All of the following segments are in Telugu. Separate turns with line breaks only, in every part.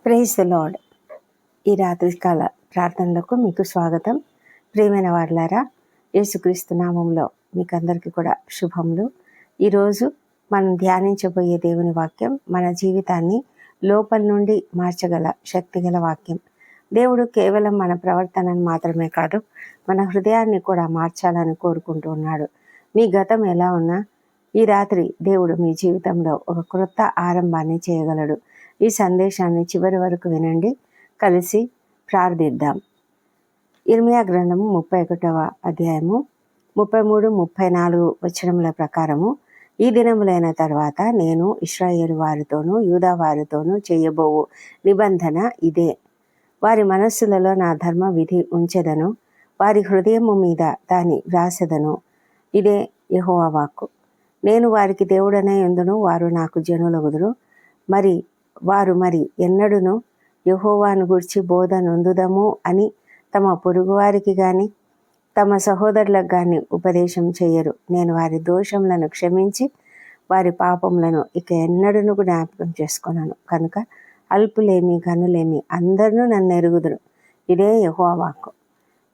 Praise the lord. ఈ రాత్రికాల ప్రార్థనలకు మీకు స్వాగతం. ప్రియమైన వారులారా, యేసుక్రీస్తు నామంలో మీకు అందరికీ కూడా శుభములు. ఈరోజు మనం ధ్యానించబోయే దేవుని వాక్యం మన జీవితాన్ని లోపల నుండి మార్చగల శక్తిగల వాక్యం. దేవుడు కేవలం మన ప్రవర్తనను మాత్రమే కాదు, మన హృదయాన్ని కూడా మార్చాలని కోరుకుంటూ ఉన్నాడు. మీ గతం ఎలా ఉన్నా ఈ రాత్రి దేవుడు మీ జీవితంలో ఒక క్రొత్త ఆరంభాన్ని చేయగలడు. ఈ సందేశాన్ని చివరి వరకు వినండి. కలిసి ప్రార్థిద్దాం. ఇర్మియా గ్రంథము 31వ అధ్యాయము 33-34 వచనముల ప్రకారము, ఈ దినములైన తర్వాత నేను ఇశ్రాయేలు వారితోనూ యూదా వారితోనూ చేయబోవు నిబంధన ఇదే. వారి మనస్సులలో నా ధర్మ విధి ఉంచెదను, వారి హృదయము మీద దాని వ్రాసెదను. ఇదే యెహోవా వాక్కు. నేను వారికి దేవుడనే యందును, వారు నాకు జనులగుదురు. వారు ఎన్నడూను యెహోవాను గూర్చి బోధ నొందుదము అని తమ పొరుగువారికి గాని తమ సహోదరులకు గాని ఉపదేశం చేయరు. నేను వారి దోషములను క్షమించి వారి పాపములను ఇక ఎన్నడూను జ్ఞాపకం చేసుకున్నాను. కనుక అల్పులేమి ఘనులేమి అందరూ నన్ను ఎరుగుదురు. ఇదే యెహోవా వాక్కు.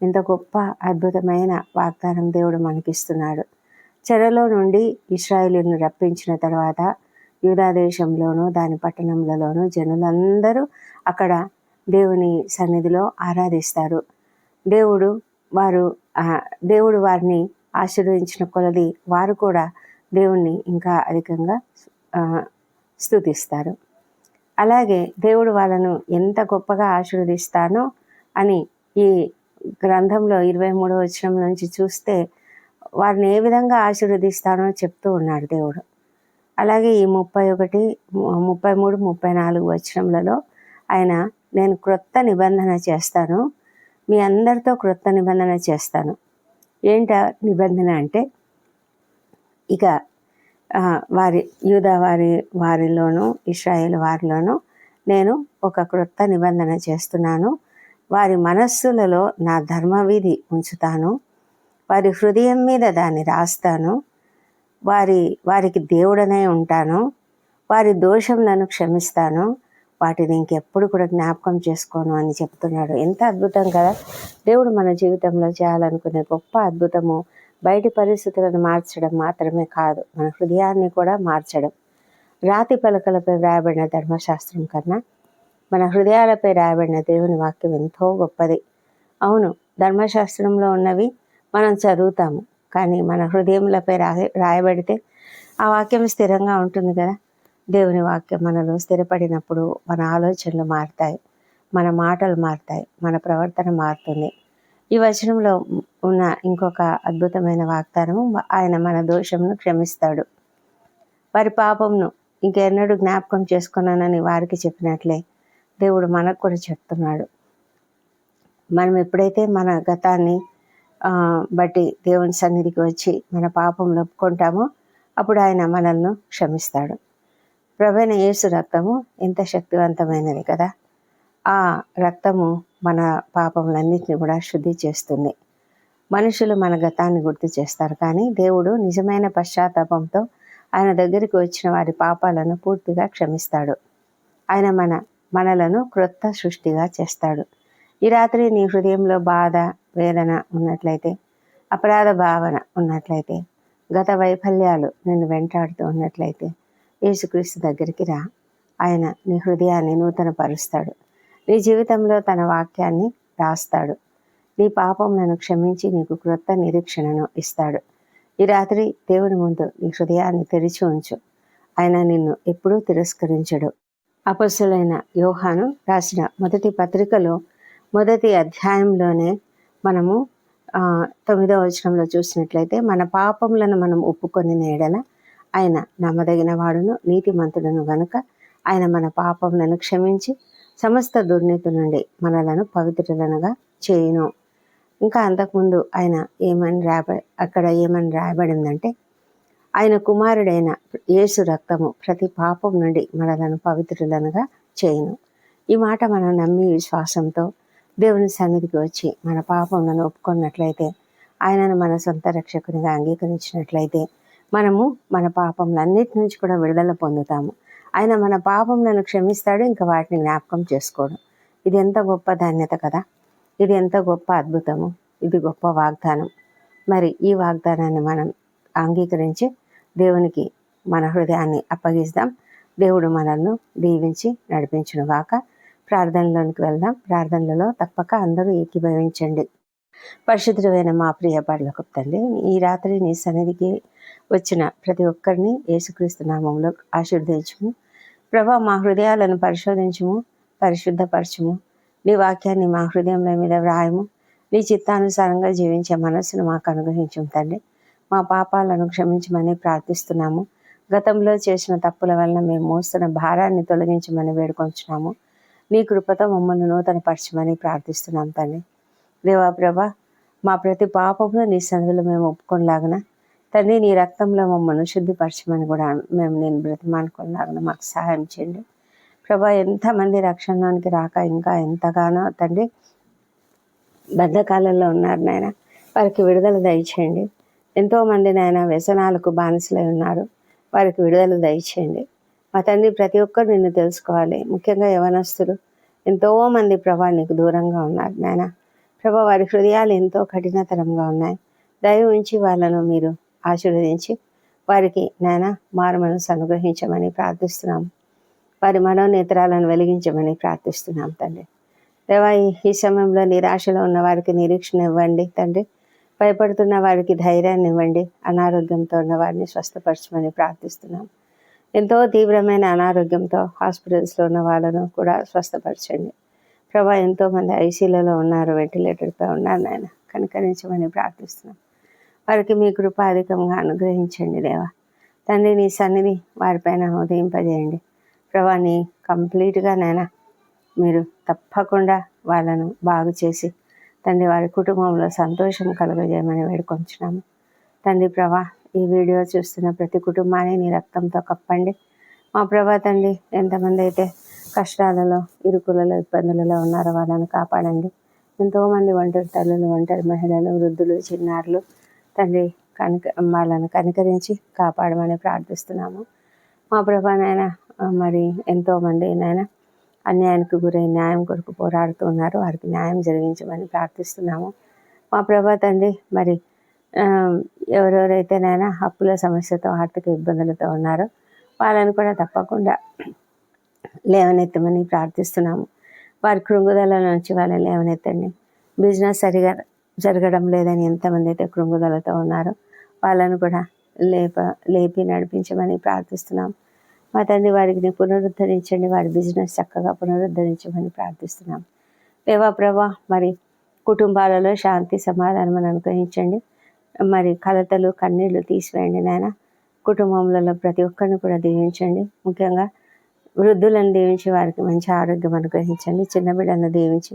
ఇంత గొప్ప అద్భుతమైన వాగ్దానం దేవుడు మనకిస్తున్నాడు. చెరలో నుండి ఇశ్రాయేలును రప్పించిన తర్వాత యూదా దేశంలోనూ దాని పట్టణములలోనూ జనులందరూ అక్కడ దేవుని సన్నిధిలో ఆరాధిస్తారు. దేవుడు వారిని ఆశీర్వదించిన కొలది వారు కూడా దేవుణ్ణి ఇంకా అధికంగా స్తుతిస్తారు. అలాగే దేవుడు వాళ్ళను ఎంత గొప్పగా ఆశీర్వదిస్తానో అని ఈ గ్రంథంలో 23వ వచనం నుంచి చూస్తే వారిని ఏ విధంగా ఆశీర్వదిస్తానో చెప్తూ ఉన్నాడు దేవుడు. అలాగే ఈ 31, 33, 34 వచనములలో ఆయన, నేను క్రొత్త నిబంధన చేస్తాను, మీ అందరితో క్రొత్త నిబంధన చేస్తాను. ఏంట నిబంధన అంటే, ఇక యూదా వారిలోనూ ఇశ్రాయేలు వారిలోనూ నేను ఒక క్రొత్త నిబంధన చేస్తున్నాను. వారి మనస్సులలో నా ధర్మవిధి ఉంచుతాను, వారి హృదయం మీద దాన్ని రాస్తాను, వారికి దేవుడనే ఉంటాను, వారి దోషములను క్షమిస్తాను, వాటిని ఇంకెప్పుడు కూడా జ్ఞాపకం చేసుకోను అని చెప్తున్నాడు. ఎంత అద్భుతం కదా! దేవుడు మన జీవితంలో చేయాలనుకునే గొప్ప అద్భుతము బయటి పరిస్థితులను మార్చడం మాత్రమే కాదు, మన హృదయాన్ని కూడా మార్చడం. రాతి పలకలపై రాయబడిన ధర్మశాస్త్రం కన్నా మన హృదయాలపై రాయబడిన దేవుని వాక్యం ఎంతో గొప్పది. అవును, ధర్మశాస్త్రంలో ఉన్నవి మనం చదువుతాము, కానీ మన హృదయములపై రాయబడితే ఆ వాక్యం స్థిరంగా ఉంటుంది కదా. దేవుని వాక్యం మనలో స్థిరపడినప్పుడు మన ఆలోచనలు మారుతాయి, మన మాటలు మారుతాయి, మన ప్రవర్తన మారుతుంది. ఈ వచనంలో ఉన్న ఇంకొక అద్భుతమైన వాగ్దానము, ఆయన మన దోషమును క్షమిస్తాడు, వారి పాపమును ఇంకెన్నడూ జ్ఞాపకం చేసుకున్నానని వారికి చెప్పినట్లే దేవుడు మనకు కూడా చెప్తున్నాడు. మనం ఎప్పుడైతే మన గతాన్ని బట్టి దేవుని సన్నిధికి వచ్చి మన పాపంలో ఒప్పుకుంటామో అప్పుడు ఆయన మనల్ని క్షమిస్తాడు. ప్రభువైన యేసు రక్తము ఎంత శక్తివంతమైనది కదా. ఆ రక్తము మన పాపములన్నిటిని కూడా శుద్ధి చేస్తుంది. మనుషులు మన గతాన్ని గుర్తు చేస్తారు, కానీ దేవుడు నిజమైన పశ్చాత్తాపంతో ఆయన దగ్గరికి వచ్చిన వారి పాపాలను పూర్తిగా క్షమిస్తాడు. ఆయన మనలను క్రొత్త సృష్టిగా చేస్తాడు. ఈ రాత్రి నీ హృదయంలో బాధ, వేదన ఉన్నట్లయితే, అపరాధ భావన ఉన్నట్లయితే, గత వైఫల్యాలు నిన్ను వెంటాడుతూ ఉన్నట్లయితే యేసుక్రీస్తు దగ్గరికి రా. ఆయన నీ హృదయాన్ని నూతనపరుస్తాడు. నీ జీవితంలో తన వాక్యాన్ని రాస్తాడు. నీ పాపములను క్షమించి నీకు క్రొత్త నిరీక్షణను ఇస్తాడు. ఈ రాత్రి దేవుని ముందు నీ హృదయాన్ని తెరిచి ఉంచు. ఆయన నిన్ను ఎప్పుడూ తిరస్కరించడు. అపొస్తలుడైన యోహాను రాసిన మొదటి పత్రికలో 1వ అధ్యాయంలోనే మనము 9వ వచనంలో చూసినట్లయితే, మన పాపములను మనం ఒప్పుకొని ఎడల ఆయన నమ్మదగిన వాడును నీతిమంతుడును గనుక ఆయన మన పాపములను క్షమించి సమస్త దుర్నీతి నుండి మనలను పవిత్రులనుగా చేయును. ఇంకా అంతకుముందు ఆయన అక్కడ ఏమని రాయబడిందంటే, ఆయన కుమారుడైన యేసు రక్తము ప్రతి పాపం నుండి మనలను పవిత్రులనుగా చేయును. ఈ మాట మనం నమ్మి విశ్వాసంతో దేవుని సన్నిధికి వచ్చి మన పాపములను ఒప్పుకున్నట్లయితే, ఆయనను మన సొంత రక్షకునిగా అంగీకరించినట్లయితే మనము మన పాపములన్నిటి నుంచి కూడా విడుదల పొందుతాము. ఆయన మన పాపములను క్షమిస్తాడు, ఇంకా వాటిని జ్ఞాపకం చేసుకోడు. ఇది ఎంత గొప్ప ధన్యత కదా, ఇది ఎంత గొప్ప అద్భుతము, ఇది గొప్ప వాగ్దానం. మరి ఈ వాగ్దానాన్ని మనం అంగీకరించి దేవునికి మన హృదయాన్ని అప్పగిస్తాం. దేవుడు మనల్ని దీవించి నడిపించునుగాక. ప్రార్థనలోనికి వెళ్దాం. ప్రార్థనలలో తప్పక అందరూ ఏకీభవించండి. పరిశుద్ధమైన మా ప్రియ పరలోకపు తండ్రి, ఈ రాత్రి నీ సన్నిధికి వచ్చిన ప్రతి ఒక్కరిని యేసుక్రీస్తు నామంలో ఆశీర్వదించుము. ప్రభా, మా హృదయాలను పరిశోధించుము, పరిశుద్ధపరచుము. నీ వాక్యాన్ని మా హృదయంలో మీద వ్రాయము. నీ చిత్తానుసారంగా జీవించే మనస్సును మాకు అనుగ్రహించుము తండ్రి. మా పాపాలను క్షమించమని ప్రార్థిస్తున్నాము. గతంలో చేసిన తప్పుల వల్ల మేము మోస్తున్న భారాన్ని తొలగించమని వేడుకొంచున్నాము. నీ కృపతో మమ్మల్ని నూతనపరచమని ప్రార్థిస్తున్నాం తండ్రి. దేవా ప్రభా, మా ప్రతి పాపమును నీ సన్నిధిలో మేము ఒప్పుకొనిలాగున తండ్రి, నీ రక్తంలో మమ్మల్ని శుద్ధిపరచమని కూడా మేము నేను బ్రతిమానుకోలాగున మాకు సహాయం చేయండి. ప్రభా, ఎంతమంది రక్షణలోనికి రాక ఇంకా ఎంతగానో తండ్రి బద్ధకాలంలో ఉన్నారు నాయన, వారికి విడుదల దయచేయండి. ఎంతోమంది నాయన వ్యసనాలకు బానిసలై ఉన్నారు, వారికి విడుదల దయచేయండి. మా తండ్రి, ప్రతి ఒక్కరు నిన్ను తెలుసుకోవాలి. ముఖ్యంగా యవనస్తులు ఎంతోమంది ప్రభా నీకు దూరంగా ఉన్నారు నాయన. ప్రభా, వారి హృదయాలు ఎంతో కఠినతరంగా ఉన్నాయి. దయ ఉంచి వాళ్ళను మీరు ఆశీర్వదించి వారికి నాయన మారు మనసు అనుగ్రహించమని ప్రార్థిస్తున్నాం. వారి మనోనేత్రాలను వెలిగించమని ప్రార్థిస్తున్నాం తండ్రి. దేవా, ఈ సమయంలో నిరాశలో ఉన్న వారికి నిరీక్షణ ఇవ్వండి తండ్రి. భయపడుతున్న వారికి ధైర్యాన్ని ఇవ్వండి. అనారోగ్యంతో ఉన్న వారిని స్వస్థపరచమని ప్రార్థిస్తున్నాం. ఎంతో తీవ్రమైన అనారోగ్యంతో హాస్పిటల్స్లో ఉన్న వాళ్ళను కూడా స్వస్థపరచండి ప్రభా. ఎంతోమంది ఐసీయూలలో ఉన్నారు, వెంటిలేటర్పై ఉన్నారు నాయన, కనికరించమని ప్రార్థిస్తున్నాం. వారికి మీ కృప అధికంగా అనుగ్రహించండి దేవా తండ్రి. నీ సన్నిధి వారిపైన ఉదయింపజేయండి ప్రభా. నీ కంప్లీట్గా నాయన మీరు తప్పకుండా వాళ్ళను బాగు చేసి తండ్రి వారి కుటుంబంలో సంతోషం కలుగజేయమని వేడుకొంచున్నాము తండ్రి. ప్రభా, ఈ వీడియో చూస్తున్న ప్రతి కుటుంబాన్ని నీ రక్తంతో కప్పండి మా ప్రభా తండ్రి. ఎంతమంది అయితే కష్టాలలో, ఇరుకులలో, ఇబ్బందులలో ఉన్నారో వాళ్ళని కాపాడండి. ఎంతోమంది ఒంటరి తల్లులు, ఒంటరి మహిళలు, వృద్ధులు, చిన్నారులు తండ్రి వాళ్ళను కనికరించి కాపాడమని ప్రార్థిస్తున్నాము మా ప్రభా నాయన. మరి ఎంతోమంది నాయన అన్యాయానికి గురై న్యాయం కొరకు పోరాడుతున్నారు, వారికి న్యాయం జరిగించమని ప్రార్థిస్తున్నాము మా ప్రభా తండ్రి. మరి ఎవరెవరైతే నాయన అప్పుల సమస్యతో, ఆర్థిక ఇబ్బందులతో ఉన్నారో వాళ్ళని కూడా తప్పకుండా లేవనెత్తమని ప్రార్థిస్తున్నాము. వారి కృంగుదల నుంచి వాళ్ళని లేవనెత్తండి. బిజినెస్ సరిగా జరగడం లేదని ఎంతమంది అయితే కృంగుదలతో ఉన్నారో వాళ్ళను కూడా లేపి నడిపించమని ప్రార్థిస్తున్నాం మా తండ్రి. వారికి పునరుద్ధరించండి, వారి బిజినెస్ చక్కగా పునరుద్ధరించమని ప్రార్థిస్తున్నాం దేవా ప్రభా. మరి కుటుంబాలలో శాంతి సమాధానం అనుగ్రహించండి. మరి కలతలు, కన్నీళ్లు తీసివేయండి నాయన. కుటుంబంలో ప్రతి ఒక్కరిని కూడా దీవించండి. ముఖ్యంగా వృద్ధులను దీవించి వారికి మంచి ఆరోగ్యం అనుగ్రహించండి. చిన్న బిడ్డలను దీవించి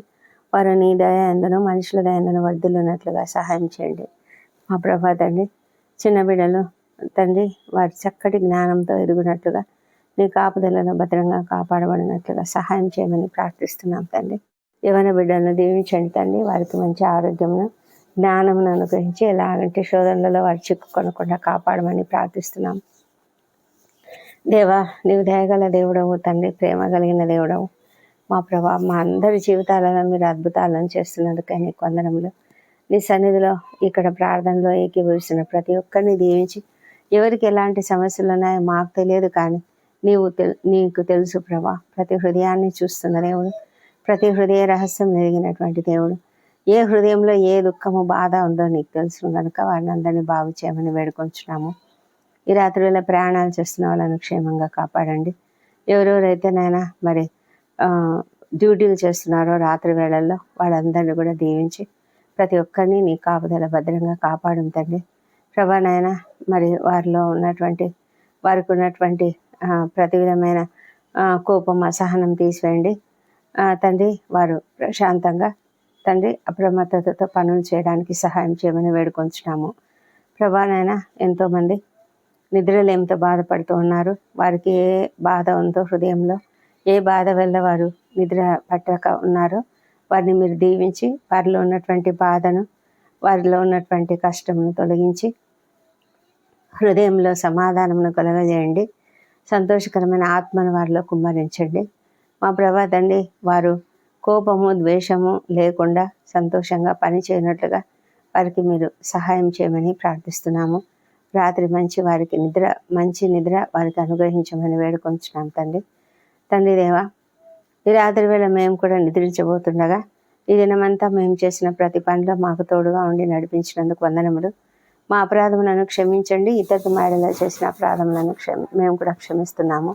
వారు నీ దయ ఎందును, మనుషుల దయ ఎందును వర్ధిల్లున్నట్లుగా సహాయం చేయండి మా ప్రభా తండ్రి. చిన్న బిడ్డలు తండ్రి వారి చక్కటి జ్ఞానంతో ఎదుగునట్లుగా, నీ కాపుదలను భద్రంగా కాపాడబడినట్లుగా సహాయం చేయమని ప్రార్థిస్తున్నాం తండ్రి. యవన బిడ్డలను దీవించండి తండ్రి. వారికి మంచి ఆరోగ్యమును, జ్ఞానమును అనుగ్రహించి ఎలాగంటే శోధనలలో వారు చిక్కుకొనకుండా కాపాడమని ప్రార్థిస్తున్నాం దేవా. నీవు దయగల దేవుడవు తండ్రి, ప్రేమ కలిగిన దేవుడవు మా ప్రభా. మా అందరి జీవితాలలో మీరు అద్భుతాలను చేస్తున్నందుకే నీకు వందనములు. నీ సన్నిధిలో ఇక్కడ ప్రార్థనలో ఏకీభవిస్తున్న ప్రతి ఒక్కరిని దీవించి, ఎవరికి ఎలాంటి సమస్యలు ఉన్నాయో మాకు తెలియదు కానీ నీకు తెలుసు ప్రభా. ప్రతి హృదయాన్ని చూస్తున్న దేవుడు, ప్రతి హృదయ రహస్యం ఎరిగినటువంటి దేవుడు. ఏ హృదయంలో ఏ దుఃఖము, బాధ ఉందో నీకు తెలుసు కనుక వారిని అందరినీ బాగు చేయమని వేడుకొంచున్నాము. ఈ రాత్రి వేళ ప్రయాణాలు చేస్తున్న వాళ్ళను క్షేమంగా కాపాడండి. ఎవరెవరైతే నాయన మరి డ్యూటీలు చేస్తున్నారో రాత్రి వేళల్లో వాళ్ళందరినీ కూడా దీవించి ప్రతి ఒక్కరిని నీ కాపుదల భద్రంగా కాపాడు తండ్రి ప్రభా నాయన. మరి వారికి ఉన్నటువంటి ప్రతి విధమైన కోపం, అసహనం తీసివేయండి తండ్రి. వారు ప్రశాంతంగా తండ్రి అప్రమత్తతతో పనులు చేయడానికి సహాయం చేయమని వేడుకొంచున్నాము ప్రభా నాయన. ఎంతోమంది నిద్రలేమితో బాధపడుతూ ఉన్నారు. వారికి ఏ బాధ ఉందో హృదయంలో, ఏ బాధ వల్ల వారు నిద్ర పట్టక ఉన్నారో వారిని మీరు దీవించి వారిలో ఉన్నటువంటి బాధను, వారిలో ఉన్నటువంటి కష్టమును తొలగించి హృదయంలో సమాధానమును కలగజేయండి సంతోషకరమైన ఆత్మను వారిలో కుమ్మరించండి. మా ప్రభా తండ్రి, వారు కోపము ద్వేషము లేకుండా సంతోషంగా పని చేయనట్లుగా వారికి మీరు సహాయం చేయమని ప్రార్థిస్తున్నాము. రాత్రి మంచి నిద్ర వారికి అనుగ్రహించమని వేడుకొంచున్నాం తండ్రి దేవా. ఈ రాత్రి వేళ మేము కూడా నిద్రించబోతుండగా ఈ దినమంతా మేము చేసిన ప్రతి పనిలో మాకు తోడుగా ఉండి నడిపించినందుకు వందనములు. మా అపరాధములను క్షమించండి. ఇతరుల మేడలో చేసిన అపరాధములను మేము కూడా క్షమిస్తున్నాము.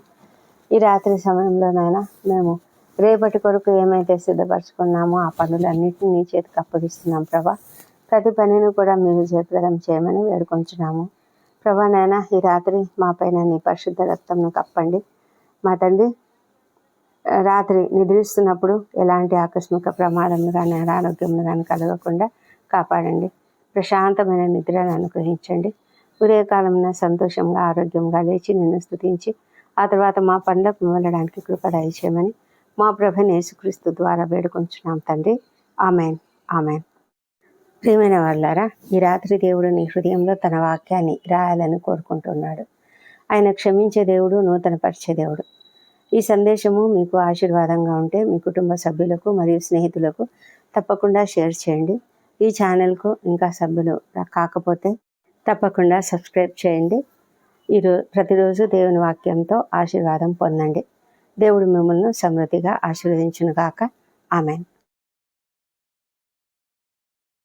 ఈ రాత్రి సమయంలోనైనా మేము రేపటి కొరకు ఏమైతే సిద్ధపరచుకున్నామో ఆ పనులన్నింటినీ నీ చేతికి అప్పగిస్తున్నాం ప్రభా. ప్రతి పనిని కూడా మీరు జయప్రదం చేయమని వేడుకొంచున్నాము ప్రభా. నాయనా, ఈ రాత్రి మా పైన నీ పరిశుద్ధ రక్తంను కప్పండి. మా తండ్రి, రాత్రి నిద్రిస్తున్నప్పుడు ఎలాంటి ఆకస్మిక ప్రమాదములు కానీ అనారోగ్యములు కానీ కలగకుండా కాపాడండి. ప్రశాంతమైన నిద్రను అనుగ్రహించండి. ఉదయకాలంలో సంతోషంగా ఆరోగ్యంగా లేచి నిన్ను స్తుతించి ఆ తర్వాత మా పనులకు వెళ్ళడానికి కృప దయచేయమని మా ప్రభువైన యేసుక్రీస్తు ద్వారా వేడుకొంచున్నాం తండ్రి. Amen, amen. ప్రియమైన వాళ్ళారా, ఈ రాత్రి దేవుడు నీ హృదయంలో తన వాక్యాన్ని రాయాలని కోరుకుంటున్నాడు. ఆయన క్షమించే దేవుడు, నూతనపరిచే దేవుడు. ఈ సందేశము మీకు ఆశీర్వాదంగా ఉంటే మీ కుటుంబ సభ్యులకు మరియు స్నేహితులకు తప్పకుండా షేర్ చేయండి. ఈ ఛానల్కు ఇంకా సభ్యులు కాకపోతే తప్పకుండా సబ్స్క్రైబ్ చేయండి. ప్రతిరోజు దేవుని వాక్యంతో ఆశీర్వాదం పొందండి. దేవుడు మిమ్మల్ని సమృద్ధిగా ఆశీర్వదించును గాక. ఆమెన్.